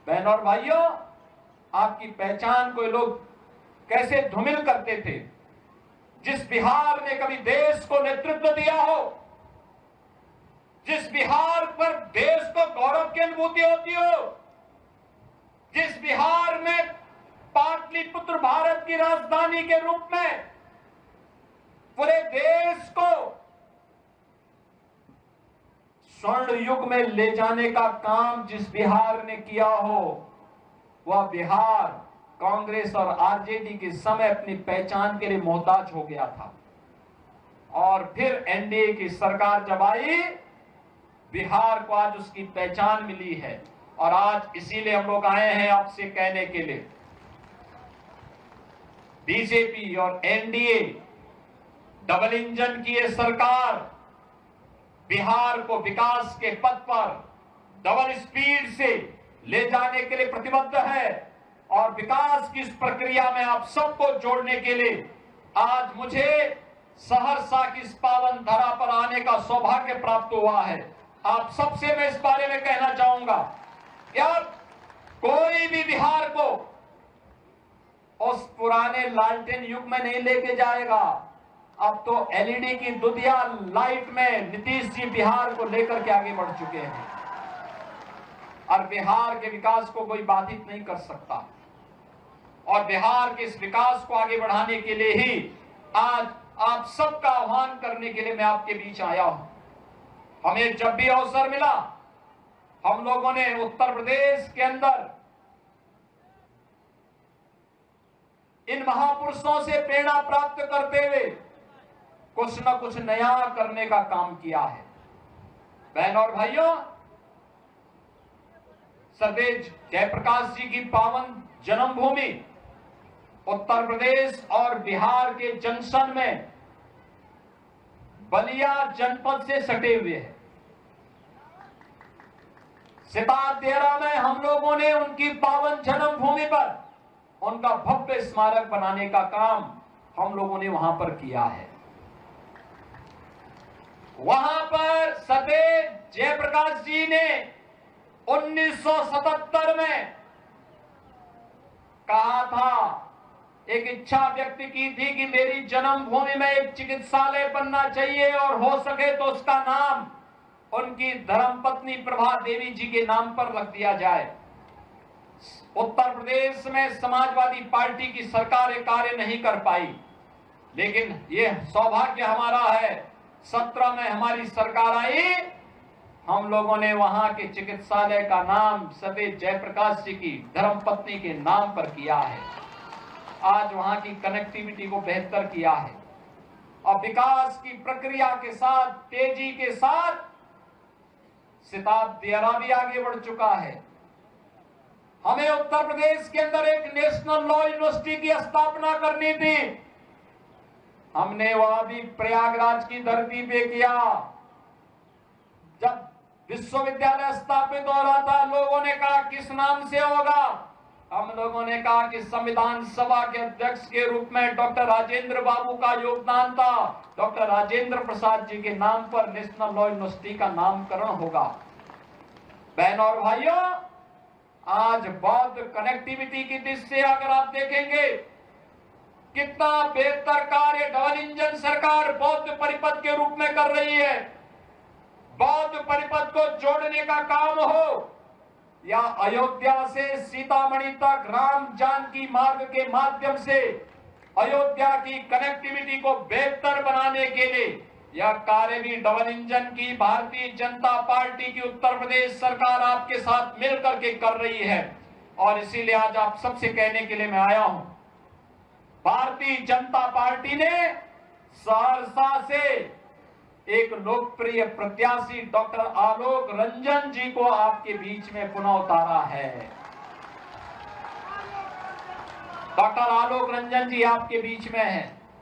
बहनों और भाइयों, आपकी पहचान को लोग कैसे धूमिल करते थे। जिस बिहार ने कभी देश को नेतृत्व दिया हो, जिस बिहार पर देश को गौरव की अनुभूति होती हो, जिस बिहार में पाटलिपुत्र भारत की राजधानी के रूप में पूरे देश को स्वर्ण युग में ले जाने का काम जिस बिहार ने किया हो, वह बिहार कांग्रेस और आरजेडी के समय अपनी पहचान के लिए मोहताज हो गया था। और फिर एनडीए की सरकार जब आई, बिहार को आज उसकी पहचान मिली है। और आज इसीलिए हम लोग आए हैं आपसे कहने के लिए, बीजेपी और एनडीए डबल इंजन की ये सरकार बिहार को विकास के पथ पर डबल स्पीड से ले जाने के लिए प्रतिबद्ध है। और विकास की इस प्रक्रिया में आप सबको जोड़ने के लिए आज मुझे सहरसा की इस पावन धरा पर आने का सौभाग्य प्राप्त हुआ है। आप सबसे मैं इस बारे में कहना चाहूंगा कि अब कोई भी बिहार को उस पुराने लालटेन युग में नहीं लेके जाएगा। अब तो एलईडी की दुधिया लाइट में नीतीश जी बिहार को लेकर के आगे बढ़ चुके हैं और बिहार के विकास को कोई बाधित नहीं कर सकता। और बिहार के इस विकास को आगे बढ़ाने के लिए ही आज आप सबका आह्वान करने के लिए मैं आपके बीच आया हूं। हमें जब भी अवसर मिला, हम लोगों ने उत्तर प्रदेश के अंदर इन महापुरुषों से प्रेरणा प्राप्त करते हुए कुछ न कुछ नया करने का काम किया है। बहनों और भाइयों, सरदेव जयप्रकाश जी की पावन जन्मभूमि उत्तर प्रदेश और बिहार के जंक्शन में बलिया जनपद से सटे हुए है। सितादेरा में हम लोगों ने उनकी पावन जन्मभूमि पर उनका भव्य स्मारक बनाने का काम हम लोगों ने वहां पर किया है। वहां पर सरदेव जयप्रकाश जी ने 1977 में कहा था, एक इच्छा व्यक्त की थी कि मेरी जन्मभूमि में एक चिकित्सालय बनना चाहिए और हो सके तो उसका नाम उनकी धर्मपत्नी प्रभा देवी जी के नाम पर रख दिया जाए। उत्तर प्रदेश में समाजवादी पार्टी की सरकार ये कार्य नहीं कर पाई, लेकिन ये सौभाग्य हमारा है 17 में हमारी सरकार आई, हम लोगों ने वहां के चिकित्सालय का नाम सरदेव जयप्रकाश जी की धर्मपत्नी के नाम पर किया है। आज वहां की कनेक्टिविटी को बेहतर किया है और विकास की प्रक्रिया के साथ, तेजी के साथ सितादेरा भी आगे बढ़ चुका है। हमें उत्तर प्रदेश के अंदर एक नेशनल लॉ यूनिवर्सिटी की स्थापना करनी थी, हमने वह भी प्रयागराज की धरती पे किया। जब विश्वविद्यालय स्थापित हो रहा था, लोगों ने कहा किस नाम से होगा, हम लोगों ने कहा कि संविधान सभा के अध्यक्ष के रूप में डॉक्टर राजेंद्र बाबू का योगदान था, डॉक्टर राजेंद्र प्रसाद जी के नाम पर नेशनल लॉ यूनिवर्सिटी का नामकरण होगा। बहनों और भाइयों, आज बौद्ध कनेक्टिविटी की दृष्टि से अगर आप देखेंगे कितना बेहतर कार्य डबल इंजन सरकार बौद्ध परिपथ के रूप में कर रही है। बौद्ध परिपथ को जोड़ने का काम हो या अयोध्या से सीतामढ़ी तक राम जानकी मार्ग के माध्यम से अयोध्या की कनेक्टिविटी को बेहतर बनाने के लिए यह कार्य भी डबल इंजन की भारतीय जनता पार्टी की उत्तर प्रदेश सरकार आपके साथ मिलकर के कर रही है। और इसीलिए आज आप सबसे कहने के लिए मैं आया हूं, भारतीय जनता पार्टी ने सहरसा से एक लोकप्रिय प्रत्याशी डॉक्टर आलोक रंजन जी को आपके बीच में पुनः उतारा है। डॉक्टर आलोक रंजन जी आपके बीच में हैं।